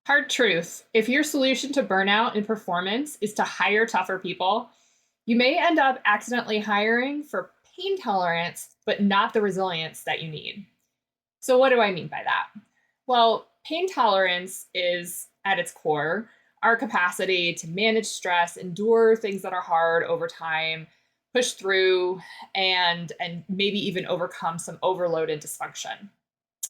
Hard truth. If your solution to burnout and performance is to hire tougher people, you may end up accidentally hiring for pain tolerance, but not the resilience that you need. So, what do I mean by that? Well, pain tolerance is at its core our capacity to manage stress, endure things that are hard over time, push through, and maybe even overcome some overload and dysfunction.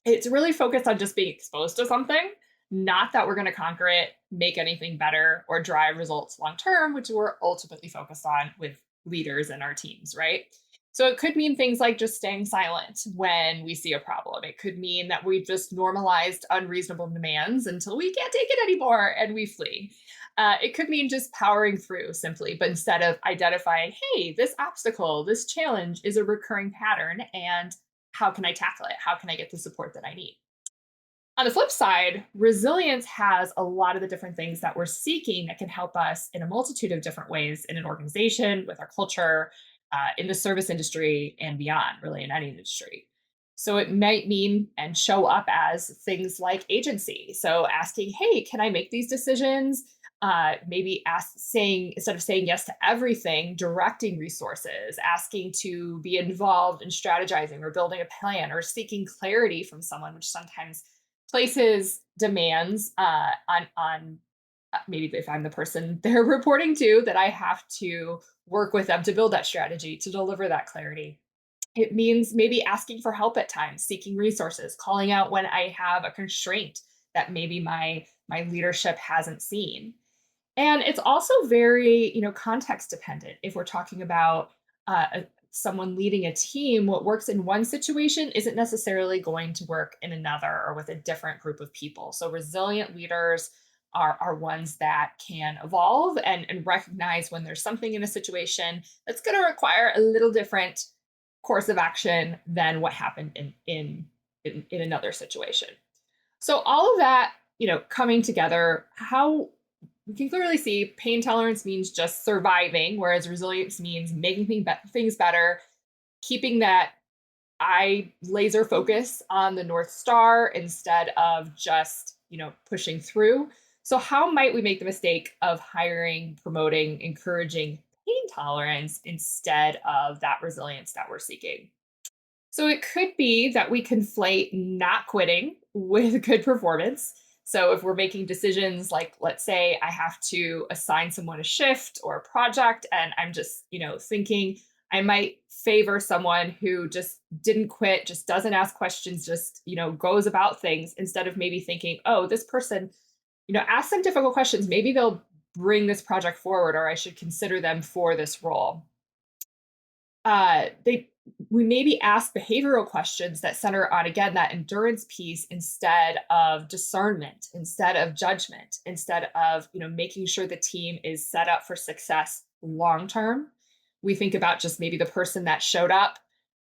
It's really focused on just being exposed to something, not that we're going to conquer it, make anything better, or drive results long term, which we're ultimately focused on with leaders and our teams, right? So it could mean things like just staying silent when we see a problem. It could mean that we've just normalized unreasonable demands until we can't take it anymore and we flee. It could mean just powering through simply, but instead of identifying, hey, this obstacle, this challenge is a recurring pattern, and how can I tackle it? How can I get the support that I need? On the flip side, resilience has a lot of the different things that we're seeking that can help us in a multitude of different ways in an organization, with our culture, in the service industry, and beyond, really, in any industry. So it might mean and show up as things like agency. So asking, hey, can I make these decisions? Maybe saying, instead of saying yes to everything, directing resources, asking to be involved in strategizing or building a plan, or seeking clarity from someone, which sometimes places demands on maybe if I'm the person they're reporting to, that I have to work with them to build that strategy to deliver that clarity. It means maybe asking for help at times, seeking resources, calling out when I have a constraint that maybe my leadership hasn't seen. And it's also very, context dependent. If we're talking about someone leading a team, what works in one situation isn't necessarily going to work in another or with a different group of people. So resilient leaders are ones that can evolve and recognize when there's something in a situation that's going to require a little different course of action than what happened in another situation. So all of that, coming together, how we can clearly see pain tolerance means just surviving, whereas resilience means making things better, keeping that eye laser focus on the North Star instead of just, pushing through. So, how might we make the mistake of hiring, promoting, encouraging pain tolerance instead of that resilience that we're seeking? So it could be that we conflate not quitting with good performance. So if we're making decisions like, let's say I have to assign someone a shift or a project, and I'm just, thinking I might favor someone who just didn't quit, just doesn't ask questions, just, goes about things, instead of maybe thinking, oh, this person, ask them difficult questions. Maybe they'll bring this project forward, or I should consider them for this role. They We maybe ask behavioral questions that center on, again, that endurance piece, instead of discernment, instead of judgment, instead of, making sure the team is set up for success long term. We think about just maybe the person that showed up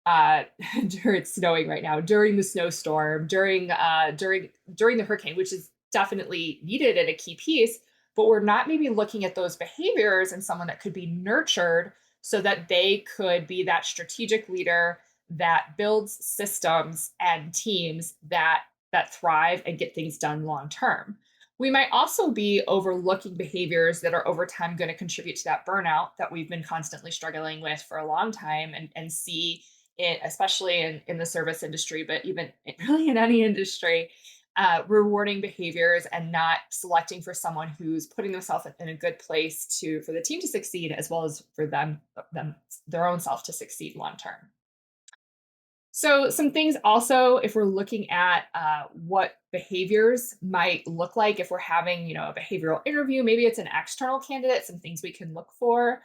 uh it's snowing right now, during the snowstorm, during the hurricane, which is definitely needed and a key piece, but we're not maybe looking at those behaviors and someone that could be nurtured so that they could be that strategic leader that builds systems and teams that thrive and get things done long term. We might also be overlooking behaviors that are over time going to contribute to that burnout that we've been constantly struggling with for a long time, and see it, especially in the service industry, but even really in any industry, rewarding behaviors and not selecting for someone who's putting themselves in a good place to for the team to succeed, as well as for them their own self to succeed long term. So some things also, if we're looking at what behaviors might look like if we're having, a behavioral interview, maybe it's an external candidate, some things we can look for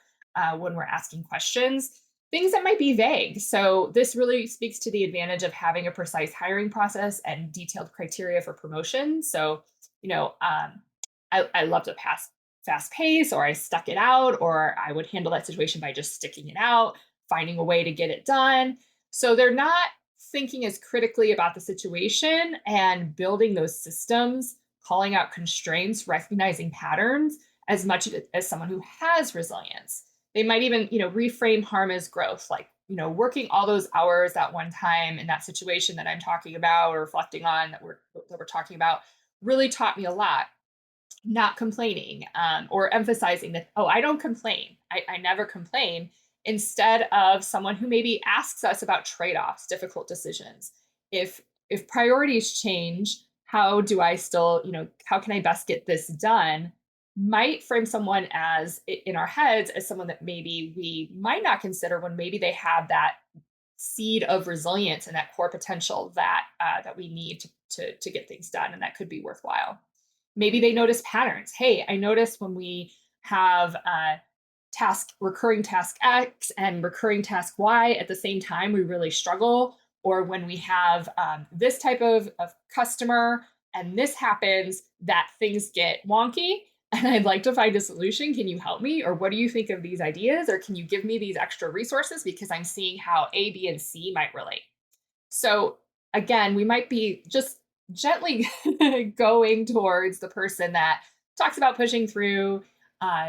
when we're asking questions, things that might be vague. So this really speaks to the advantage of having a precise hiring process and detailed criteria for promotion. So, I love to pass fast pace, or I stuck it out, or I would handle that situation by just sticking it out, finding a way to get it done. So they're not thinking as critically about the situation and building those systems, calling out constraints, recognizing patterns, as much as someone who has resilience. They might even, reframe harm as growth, like, working all those hours that one time in that situation that I'm talking about or reflecting on, that we're talking about, really taught me a lot. not complaining, or emphasizing that, oh, I don't complain. I never complain, instead of someone who maybe asks us about trade-offs, difficult decisions. If if priorities change, how do I still, how can I best get this done? Might frame someone as in our heads as someone that maybe we might not consider when maybe they have that seed of resilience and that core potential that we need to get things done, and that could be worthwhile. Maybe they notice patterns. Hey, I notice when we have recurring task X and recurring task Y at the same time, we really struggle. Or when we have this type of customer and this happens, that things get wonky. And I'd like to find a solution. Can you help me? Or what do you think of these ideas? Or can you give me these extra resources? Because I'm seeing how A, B, and C might relate. So again, we might be just gently going towards the person that talks about pushing through,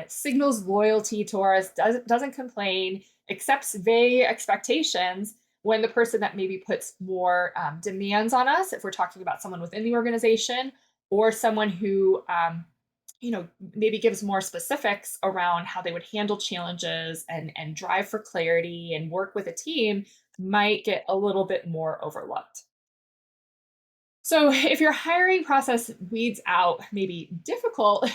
signals loyalty to us, doesn't complain, accepts vague expectations, when the person that maybe puts more demands on us, if we're talking about someone within the organization, or someone who maybe gives more specifics around how they would handle challenges and drive for clarity and work with a team, might get a little bit more overlooked. So, if your hiring process weeds out maybe difficult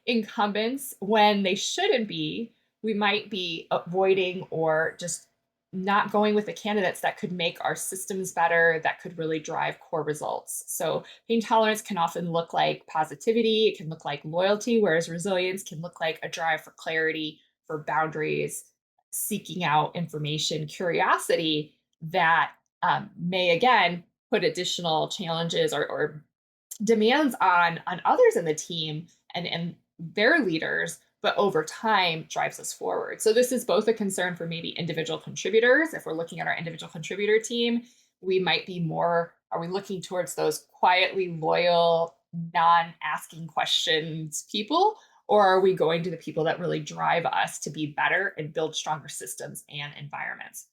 incumbents when they shouldn't be, we might be avoiding or just not going with the candidates that could make our systems better, that could really drive core results. So, pain tolerance can often look like positivity, it can look like loyalty, whereas resilience can look like a drive for clarity, for boundaries, seeking out information, curiosity that may again put additional challenges or demands on others in the team and their leaders, but over time drives us forward. So this is both a concern for maybe individual contributors. If we're looking at our individual contributor team, we might be more, are we looking towards those quietly loyal, non-asking questions people? Or are we going to the people that really drive us to be better and build stronger systems and environments?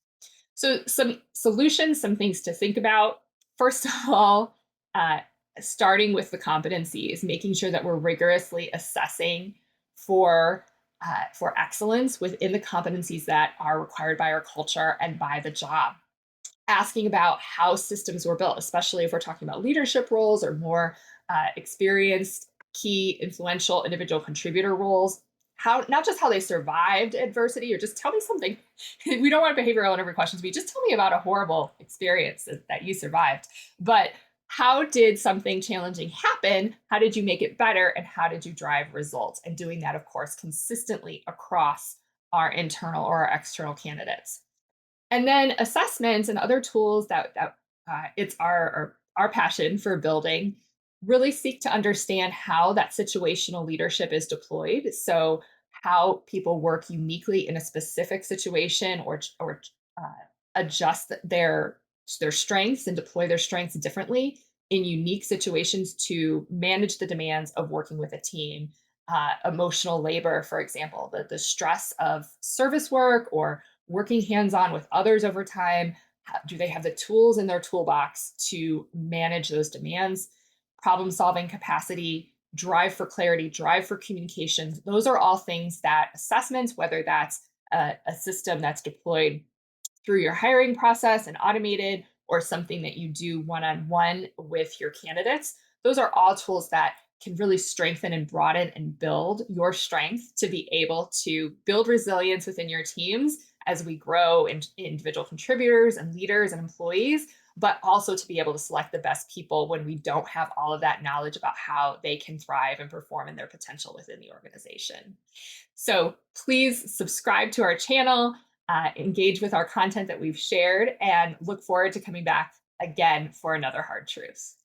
So, some solutions, some things to think about. First of all, uh, starting with the competencies, making sure that we're rigorously assessing for excellence within the competencies that are required by our culture and by the job. Asking about how systems were built, especially if we're talking about leadership roles or more experienced, key, influential individual contributor roles. How, not just how they survived adversity, or just tell me something. We don't want behavioral interview questions. We just tell me about a horrible experience that you survived. But how did something challenging happen? How did you make it better? And how did you drive results? And doing that, of course, consistently across our internal or our external candidates. And then assessments and other tools that it's our passion for building really seek to understand how that situational leadership is deployed. So how people work uniquely in a specific situation, or uh, adjust their strengths and deploy their strengths differently in unique situations to manage the demands of working with a team. Emotional labor, for example, the stress of service work or working hands on with others over time. Do they have the tools in their toolbox to manage those demands? Problem solving capacity, drive for clarity, drive for communication. Those are all things that assessments, whether that's a system that's deployed through your hiring process and automated, or something that you do one on one with your candidates, those are all tools that can really strengthen and broaden and build your strength to be able to build resilience within your teams as we grow in individual contributors and leaders and employees, but also to be able to select the best people when we don't have all of that knowledge about how they can thrive and perform in their potential within the organization. So please subscribe to our channel, engage with our content that we've shared, and look forward to coming back again for another Hard Truths.